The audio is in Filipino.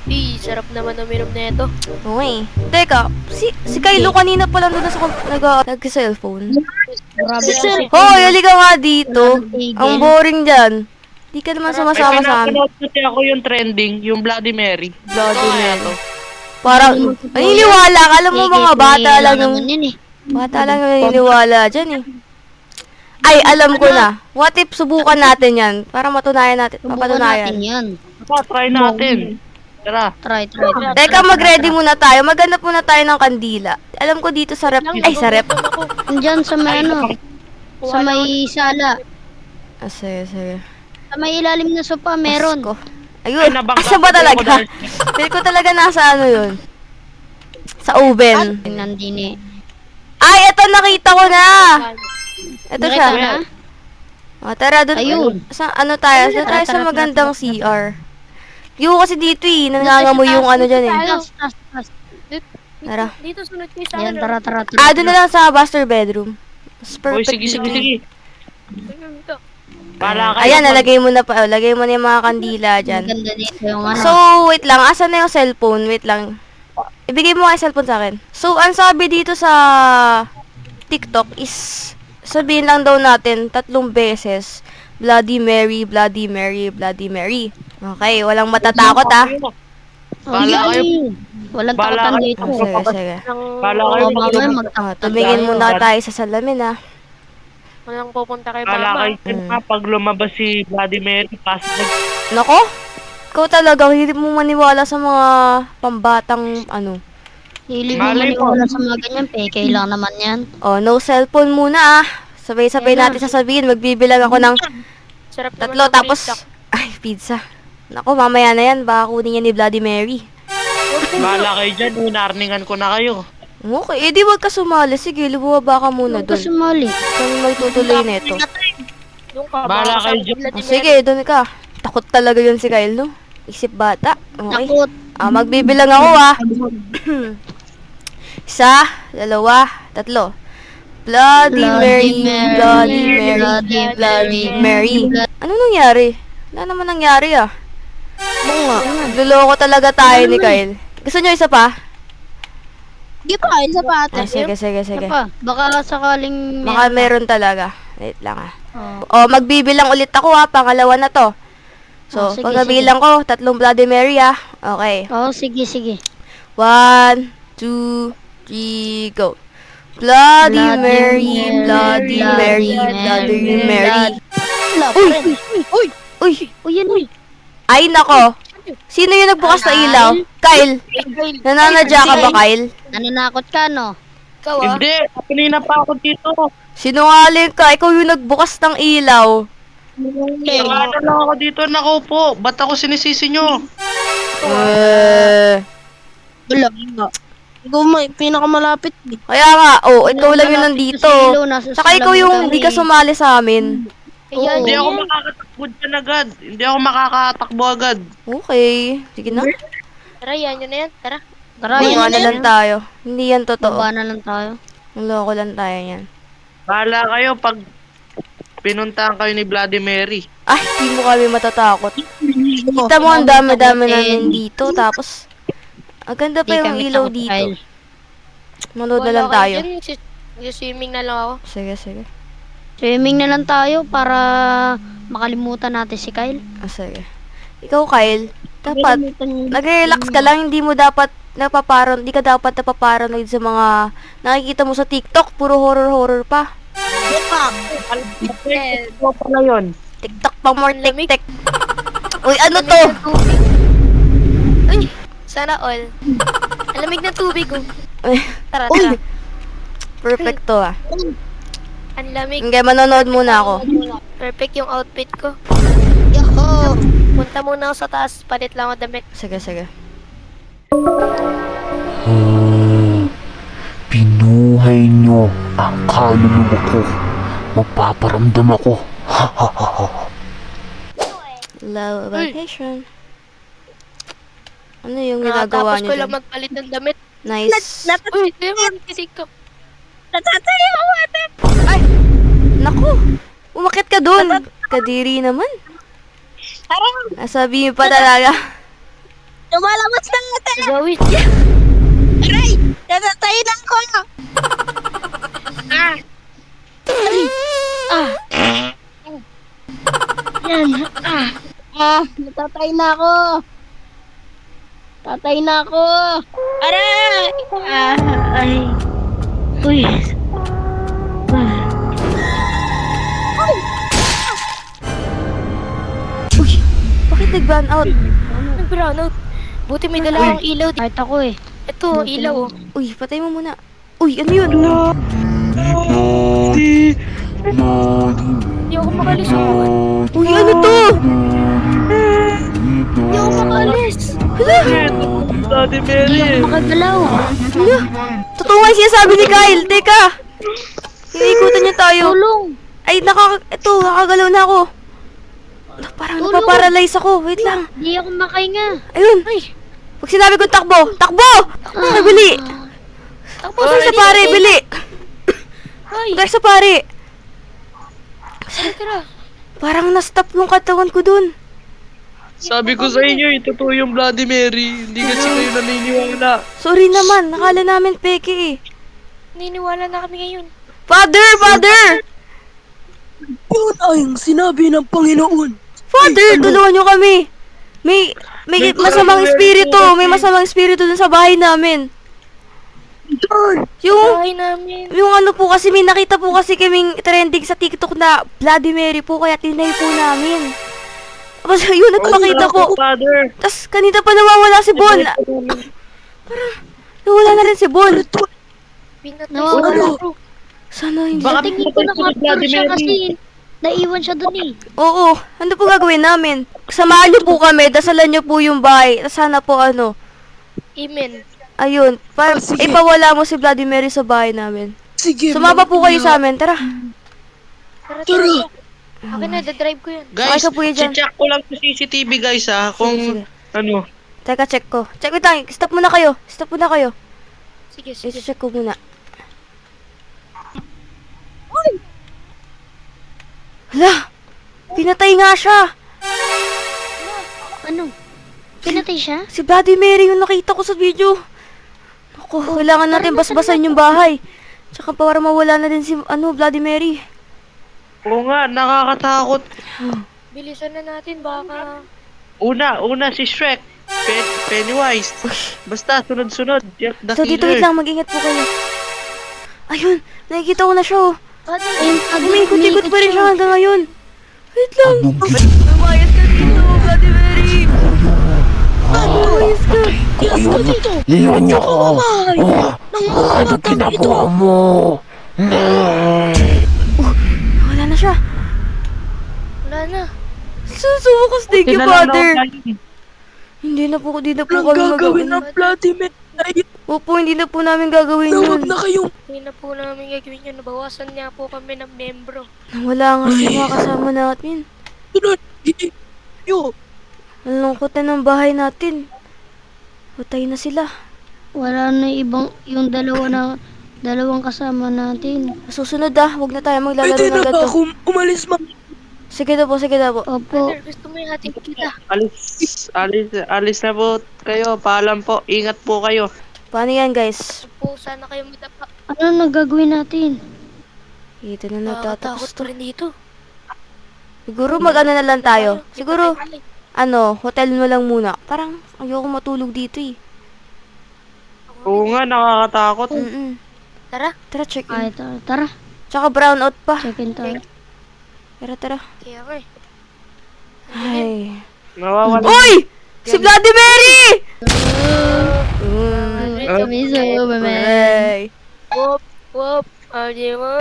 Sarap naman uminom na ito. Okay. Teka, si Kylo kanina pa lang doon nag-cellphone. Grabe Kaya kasi. Hoy, halika nga dito. Wala nang tigil. Ang boring dyan. Di ka naman May sumasama sa amin. pinapanood kasi ako yung trending, yung Bloody Mary. Bloody Ito kaya Mary. to. Parang, naniniwala ka. Alam mo mga bata lang yung, naman yun eh. bata lang yung naniniwala dyan eh. Ay, alam ko na. What if subukan natin yan? Para matunayan natin. Subukan Mapatunayan. natin yan. Try natin. Tara. Try. Teka, mag-ready muna tayo. Maghanap muna tayo ng kandila. Alam ko dito sa rep. Ay, sa rep. Andyan sa may ano. Sa may sala. Ah, sige, sige. Sa may ilalim na sopa, meron. Ko. Ayun. Ay, nabangga Asa ba ko talaga? dahil- Feel ko talaga nasa ano yun. Sa oven. Nandini. Ay, eto nakita ko na. Ito siya. Nakita na? O, tara, dun. Ayun. Sa ano tayo? Doon tayo sa Tara, magandang CR. Yung kasi dito eh. Nangangamoy yung ano dyan eh. Tas. Tara. Dito sunod kayo sa Yan, akin. tara. Ah, doon na lang sa master bedroom. Mas Uy, perfect sige. dito eh. Ito. Bala kayo. Ayan, nalagay mo na pa. Lagay mo na yung mga kandila dyan. Maganda dito yung ano. So, wait lang. Asan na yung cellphone? Wait lang. Ibigay mo nga yung cellphone sa akin. So, ang sabi dito sa TikTok is sabihin lang daw natin 3 beses Bloody Mary, Bloody Mary, Bloody Mary. Okay, walang matatakot ah. Bala kayo. Walang Bala takutan kayo. dito. Sige, sige. Bala kayo. Oo, mamaya Oh, magtakot. tumingin muna tayo sa salamin ah. Walang pupunta kay Bala mama. kayo. Pag lumabas si Bloody Mary, pasok. Nako, ikaw talaga, hindi mo maniwala sa mga pambatang ano. Hilig mo Malay mo. maniwala sa mga ganyan. Peke lang naman yan. Oh, no cellphone muna ah. Sabay-sabay natin sasabihin, magbibilang ako ng Sarap naman 3 ng tapos pizza. ay, pizza. Nako, mamaya na yan, baka kunin niya ni Bloody Mary. Bala kayo dyan. Hinarningan ko na kayo. Okay, edi wag ka sumali. Sige, lumababa ka muna Huwag ka doon. sumali. Kami magtutuloy nito. Yung ka, Bala baka kayo sa dyan. Bloody Oh, sige, doon ka. Takot talaga yun si Kyle, no? Isip bata. Okay. Takot. Ah, magbibilang ako ah. 1, 2, 3. Bloody Mary, Bloody Mary, Bloody Mary. Ano nangyari? Wala naman nangyari ah. Oo nga. Luloko talaga tayo ni Kyle. Gusto nyo isa pa? Sige pa, isa pa ate. Ah, sige, sige, Isa sige. pa. Baka sakaling Baka meron talaga. Wait lang ah. Oh. O, magbibilang ulit ako ha. Pangalawa na to. So, Sige, pagkabilang ko, 3 Bloody Mary ah. Okay. Oo, sige. 1, 2, 3, go. Bloody Mary, Bloody Mary, Bloody Mary. Uy! Uy! Uy, yan uy. Ay, nako. Sino yung nagbukas na ilaw? Kyle. Nananadya ka ba, Kyle? Nananakot ka, no? Ikaw ah. Hindi. Kanina pa ako dito. Sinungaling ka. Ikaw yung nagbukas ng ilaw. Nakano lang ako dito. Nakaupo. Ba't ako sinisisi nyo? Wala nga. Ikaw may pinakamalapit. Kaya nga, ikaw lang yung nandito. Nasa Saka ikaw yung hindi ka sumali sa amin. Kaya Hindi ako makakatakbo dyan agad. Hindi ako makakatakbo agad. Okay. Sige na. Tara, yan yun na yan. Tara. Tara, Bumaba yan na lang tayo. Hindi yan totoo. Baba na lang tayo. Naloko lang tayo yan. Bahala kayo pag pinuntahan kayo ni Bloody Mary. Ay, hindi mo kami matatakot. Kita mo, ang dami-dami namin dito. Tapos, ang ganda pa Di yung kami ilaw takot, dito. Kyle. Manood na Wala lang kayo tayo. dyan, swimming na lang ako. Sige, sige. Swimming na lang tayo para makalimutan natin si Kyle. Ah, sige. Ikaw, Kyle, dapat, nag-relax ka lang. Hindi mo dapat hindi ka dapat napaparanoid sa mga nakikita mo sa TikTok. Puro horror-horror pa. Ito pala yun. TikTok pa more Lamig. tik-tik. Uy, ano to? Uy, sana all. Alamig ng tubig oh. Uy, Tara, tara. perfect to ah. Ang lamig. Hindi, manonood muna ako. Perfect yung outfit ko. Yoko! Punta muna ako sa taas, palit lang ako damit. Sige, sige. Pinuhay nyo ang kaluluwa ko. Magpaparamdam ako. Love vacation. Ano yung ginagawa Tapos niyo ko lang dyan? magpalit ng damit. Nice. Uy, Demon, TikTok. Ay! Naku! Umakit ka dun! Kadiri naman. Nasabi mo pa talaga. Lumalabas na natin! Gawin. Aray! Natatay na ako! Yan. Natatay na ako! Tatay na ako! Aray! Ay. Uy. Uy, bakit nag-burn out? Nag-brownout. Buti may dala akong ilaw. Kahit ako eh. Ito, ilaw. Oh. Uy, patay mo muna. Uy, ano yun? Hindi ako makalis. Oh. Uy, ano to? Hindi ako makalis. Bloody Mary. Makagalaw. Ano? Totoo nga yung sinasabi ni Kyle. Teka. Iniikutan niya tayo. Tulong. Ay, nakagalaw na ako. Parang Tulong. napaparalyze ako. Wait lang. Hindi ako makahinga. Ayun. Pag sinabi ko takbo, takbo! Ay, bili! Takbo Tayo sa pare, bili! Ay, Tayo sa pare! tara. Parang na-stop yung katawan ko dun. Sabi ko sa inyo, totoo yung Bloody Mary. Hindi kasi kayo naniniwala. Sorry naman, nakala namin peke eh. Niniwala na kami ngayon. Father! Father! Yun ay ang sinabi ng Panginoon. Father, tulungan nyo kami! May masamang espiritu! May masamang espiritu dun sa bahay namin. Yan! Yung Bahay namin. ano po kasi, may nakita po kasi kaming trending sa TikTok na Bloody Mary po, kaya tinay po namin. Tapos yun, nagpakita po. Father. Tapos kanina pa nawawala si Bon. Nawala na rin si Bon. Pinatay Nawawala. sa bro. Sana hindi. Baka Tingin ko nakapur siya kasi naiwan siya dun eh. Oo, ano po gagawin namin? Samahan niyo po kami, dasalan niyo po yung bahay. Sana po Amen. ayun, Sige. ipawala mo si Bloody Mary sa bahay namin. Sige. Sumama po kayo sa amin, tara. Tara. Akin na, dadrive ko yan. Okay Guys, ka po yan dyan. check ko lang sa CCTV guys ha. Kung Sige. ano. Teka, check ko. Check, wait lang, stop muna kayo. Stop muna kayo. Sige, sige. I-check ko muna. Hala! Pinatay nga siya! Ano? Pinatay siya? Si Bloody Mary yung nakita ko sa video. Ako, kailangan natin basbasan yung bahay. Tsaka para mawala na din si, Bloody Mary. Oo nga, nakakatakot. Bilisan na natin, baka... Una si Shrek. Pennywise. Basta, sunod-sunod. Jeff the So dito, wait Killer. lang, mag-ingat po kayo. Ayun, nakikita ko na siya oh. Ayun, Umikot-ikot pa rin siya hanggang ngayon. Wait lang. Anong Lumayas ka dito, Bloody Mary. Lumayas ka. Iyon niyo ko! Ano ginagawa mo? Wala na siya. Wala na. Susubukas din kay Kilala Father. na ako. Hindi na po Anong kami gagawin magagawin. ng Bloody Mary? Opo, hindi na po namin gagawin Na yun. huwag na kayong Hindi na po namin gagawin yun. Nabawasan niya po kami ng membro. Wala nga sa mga kasama natin. sunod. Yo. Ang lungkot na ng bahay natin. Patay na sila. Wala na yung dalawang kasama natin. Susunod huwag na tayo maglalaro Pwede ng na ba gato. akong umalis Sige na po, sige na po. Opo. Father, gusto mo yung hatid kita. Alis na po kayo. Paalam po. Ingat po kayo. Paano yan guys? Po, sana kayo madapa. Ano nagagawin natin? Ito na Nakatakot nagtatapos pa to. rin dito. Siguro mag-ano na lang tayo. Tayo, Siguro, tayo. hotel mo lang muna. Parang ayoko matulog dito eh. Oo nga, nakakatakot. Mm-mm. Tara. Tara, check Ay, in. tara. Tsaka brown out pa. Check in tayo. Tara. Kaya ko eh. Ay. Nawawala. Uy! Si Bloody Mary! Kami sa Ay. Wop, wop. Ardi mo.